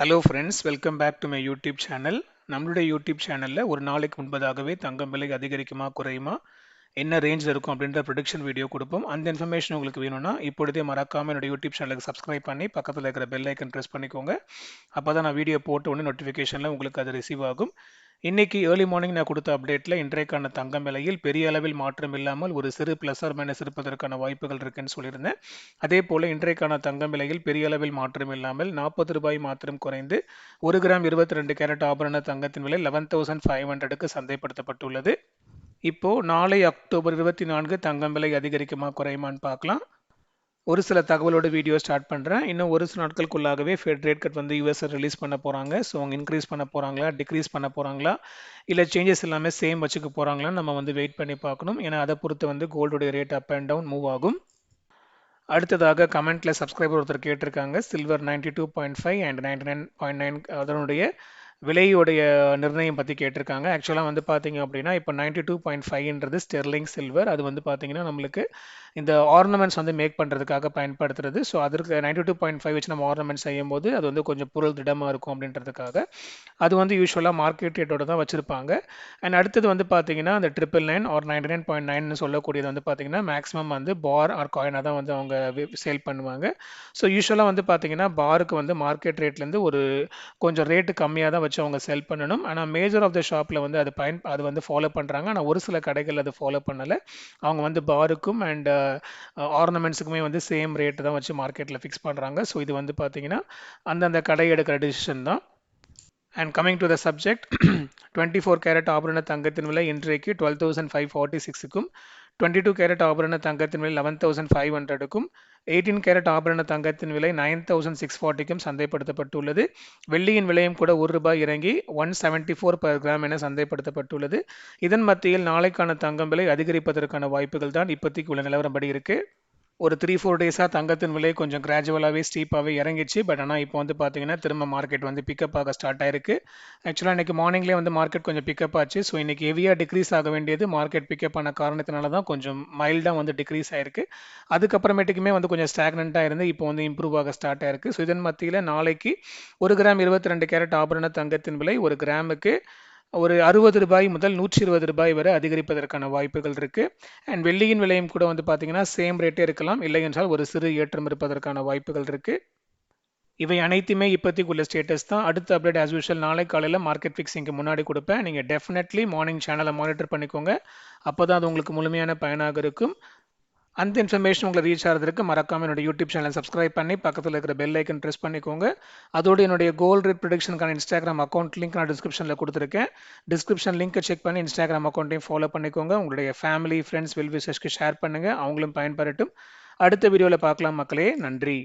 Hello friends, welcome back to my YouTube channel. நம்மளுடைய YouTube சேனலில் ஒரு நாளைக்கு முன்பதாகவே தங்கம் விலை அதிகரிக்குமா குறையுமா, என்ன ரேஞ்சில் இருக்கும் அப்படின்ற ப்ரொடிக்ஷன் வீடியோ கொடுப்போம். அந்த இன்ஃபர்மேஷன் உங்களுக்கு வேணும்னா இப்பொழுதே மறக்காமல் என்னோட யூடியூப் சேனலுக்கு சப்ஸ்கிரைப் பண்ணி பக்கத்தில் இருக்கிற பெல் ஐக்கன் ப்ரெஸ் பண்ணிக்கோங்க. அப்போ தான் நான் வீடியோ போட்ட உடனே நோட்டிஃபிகேஷனில் உங்களுக்கு அது ரிசீவ் ஆகும். இன்னைக்கு ஏர்லி மார்னிங் நான் கொடுத்த அப்டேட்டில் இன்றைக்கான தங்கம் விலையில் பெரிய அளவில் மாற்றம் இல்லாமல் ஒரு சிறு ப்ளஸ் ஆர் மைனஸ் இருப்பதற்கான வாய்ப்புகள் இருக்குன்னு சொல்லியிருந்தேன். அதே போல் இன்றைக்கான தங்கம் விலையில் பெரிய அளவில் மாற்றம் இல்லாமல் ₹40 மாத்திரம் குறைந்து 1 கிராம் 22 கேரட் ஆபரண தங்கத்தின் விலை 11,500க்கு சந்தைப்படுத்தப்பட்டுள்ளது. இப்போ நாளை அக்டோபர் 24 தங்கம் விலை அதிகரிக்குமா குறையுமான்னு பார்க்கலாம். ஒரு சில தகவலோட வீடியோ ஸ்டார்ட் பண்ணுறேன். இன்னும் ஒரு சில நாட்களுக்குள்ளாகவே ஃபெட் ரேட் கட் வந்து யூஎஸ்ஐ ரிலீஸ் பண்ண போகிறாங்க. ஸோ அவங்க இன்க்ரீஸ் பண்ண போகிறாங்களா, டிக்ரீஸ் பண்ண போகிறாங்களா, இல்லை சேஞ்சஸ் எல்லாமே சேம் வச்சுக்க போகிறாங்களான்னு நம்ம வந்து வெயிட் பண்ணி பார்க்கணும். ஏன்னா அதை பொறுத்து வந்து கோல்டுடைய rate up and down move ஆகும். அடுத்ததாக கமெண்ட்ல சப்ஸ்கிரைபர் ஒருத்தர் கேட்டிருக்காங்க, சில்வர் 92.5 அண்ட் 99.9 அதனுடைய விலையுடைய நிர்ணயம் பற்றி கேட்டிருக்காங்க. ஆக்சுவலாக வந்து பார்த்தீங்க அப்படின்னா இப்போ 92.5ன்றது ஸ்டெர்லிங் சில்வர். அது வந்து பார்த்தீங்கன்னா நம்மளுக்கு இந்த ஆர்னமெண்ட்ஸ் வந்து மேக் பண்ணுறதுக்காக பயன்படுத்துறது. ஸோ அதற்கு 92.5 வச்சு நம்ம ஆர்னமெண்ட்ஸ் செய்யும் போது அது வந்து கொஞ்சம் பொருள் திடமாக இருக்கும் அப்படின்றதுக்காக அது வந்து யூஸ்வலாக மார்க்கெட் ரேட்டோட தான் வச்சுருப்பாங்க. அண்ட் அடுத்தது வந்து பார்த்தீங்கன்னா அந்த 999 ஆர் 99.9 சொல்லக்கூடியது வந்து பார்த்தீங்கன்னா மேக்ஸிமம் வந்து பார் ஆர் காயினாக தான் வந்து அவங்க சேல் பண்ணுவாங்க. ஸோ யூஸ்வலாக வந்து பார்த்தீங்கன்னா பாருக்கு வந்து மார்க்கெட் ரேட்லேருந்து ஒரு கொஞ்சம் ரேட்டு கம்மியாக தான் வச்சு அவங்க செல் பண்ணணும். ஆனால் மேஜர் ஆஃப் த ஷாப்பில் வந்து அது வந்து ஃபாலோ பண்ணுறாங்க. ஆனால் ஒரு சில கடைகள் அது ஃபாலோ பண்ணலை. அவங்க வந்து பாருக்கும் அண்ட் ஆர்னமெண்ட்ஸுக்குமே வந்து சேம் ரேட்டு தான் வச்சு மார்க்கெட்டில் ஃபிக்ஸ் பண்ணுறாங்க. ஸோ இது வந்து பார்த்தீங்கன்னா அந்தந்த கடை எடுக்கிற டிசிஷன் தான். And coming to the subject, 24 carrot ஆபரண தங்கத்தின் விலை இன்றைக்கு 12,546க்கும், 22 கேரட் ஆபரண தங்கத்தின் விலை 11,500க்கும், 18 கேரட் ஆபரண தங்கத்தின் விலை 9,640க்கும் சந்தைப்படுத்தப்பட்டுள்ளது. வெள்ளியின் விலையும் கூட ₹1 இறங்கி 174 per கிராம் என சந்தைப்படுத்தப்பட்டுள்ளது. இதன் மத்தியில் நாளைக்கான தங்கம் விலை அதிகரிப்பதற்கான வாய்ப்புகள் தான் இப்போதைக்கு உள்ள நிலவரப்படி இருக்கு. ஒரு 3-4 டேஸாக தங்கத்தின் விலை கொஞ்சம் கிராஜுவலாகவே ஸ்டீப்பாகவே இறங்கிச்சு. பட் ஆனால் இப்போ வந்து பார்த்தீங்கன்னா திரும்ப மார்க்கெட் வந்து பிக்கப் ஆக ஸ்டார்ட் ஆயிருக்கு. ஆக்சுவலாக இன்றைக்கி மார்னிங்லேயே வந்து மார்க்கெட் கொஞ்சம் பிக்கப் ஆச்சு. ஸோ இன்றைக்கி ஹெவியாக டிக்ரீஸ் ஆக வேண்டியது மார்க்கெட் பிக்கப் ஆன காரணத்தினால தான் கொஞ்சம் மைல்டாக வந்து டிக்ரீஸ் ஆயிருக்கு. அதுக்கப்புறமேட்டுக்குமே வந்து கொஞ்சம் ஸ்டாக்னண்ட்டாக இருந்து இப்போ வந்து இம்ப்ரூவ் ஆக ஸ்டார்ட் ஆயிருக்கு. ஸோ இதன் மத்தியில் நாளைக்கு 1 கிராம் 22 கேரட் ஆபரண தங்கத்தின் விலை ஒரு கிராமுக்கு ஒரு ₹60 முதல் ₹120 வரை அதிகரிப்பதற்கான வாய்ப்புகள் இருக்கு. அண்ட் வெள்ளியின் விலையும் கூட வந்து பார்த்தீங்கன்னா சேம் ரேட்டே இருக்கலாம், இல்லை என்றால் ஒரு சிறு ஏற்றம் இருப்பதற்கான வாய்ப்புகள் இருக்கு. இவை அனைத்துமே இப்போதைக்கு உள்ள ஸ்டேட்டஸ் தான். அடுத்த அப்டேட் ஆஸ் யூஷுவல் நாளை காலையில் மார்க்கெட் ஃபிக்ஸிங்க்கு முன்னாடி கொடுப்பேன். நீங்கள் டெஃபினெட்லி மார்னிங் சேனலை மானிட்டர் பண்ணிக்கோங்க. அப்போ தான் அது உங்களுக்கு முழுமையான பயனாக இருக்கும். அந்த இன்ஃபர்மேஷன் உங்களை ரீச் ஆகிறதுக்கு மறக்காம என்னோட யூடியூப் சேனலை சப்ஸ்கிரைப் பண்ணி பக்கத்தில் இருக்கிற பெல் ஐக்கன் ப்ரெஸ் பண்ணிக்கோங்க. அதோடு என்னுடைய கோல்ட் ரேட் ப்ரொடிக்ஷனுக்கான இன்ஸ்டாகிராம் அக்கௌண்ட் லிங்க் நான் டிஸ்கிரிப்ஷனில் கொடுத்துருக்கேன். டிஸ்கிரிப்ஷன் லிங்க்கை செக் பண்ணி இன்ஸ்டாகிராம் அக்கௌண்ட்டையும் ஃபாலோ பண்ணிக்கோங்க. உங்களுடைய ஃபேமிலி ஃப்ரெண்ட்ஸ் வெல் விஷர்ஸ்க்கு ஷேர் பண்ணுங்கள், அவங்களும் பயன்பெறட்டும். அடுத்த வீடியோவில் பார்க்கலாம் மக்களே. நன்றி.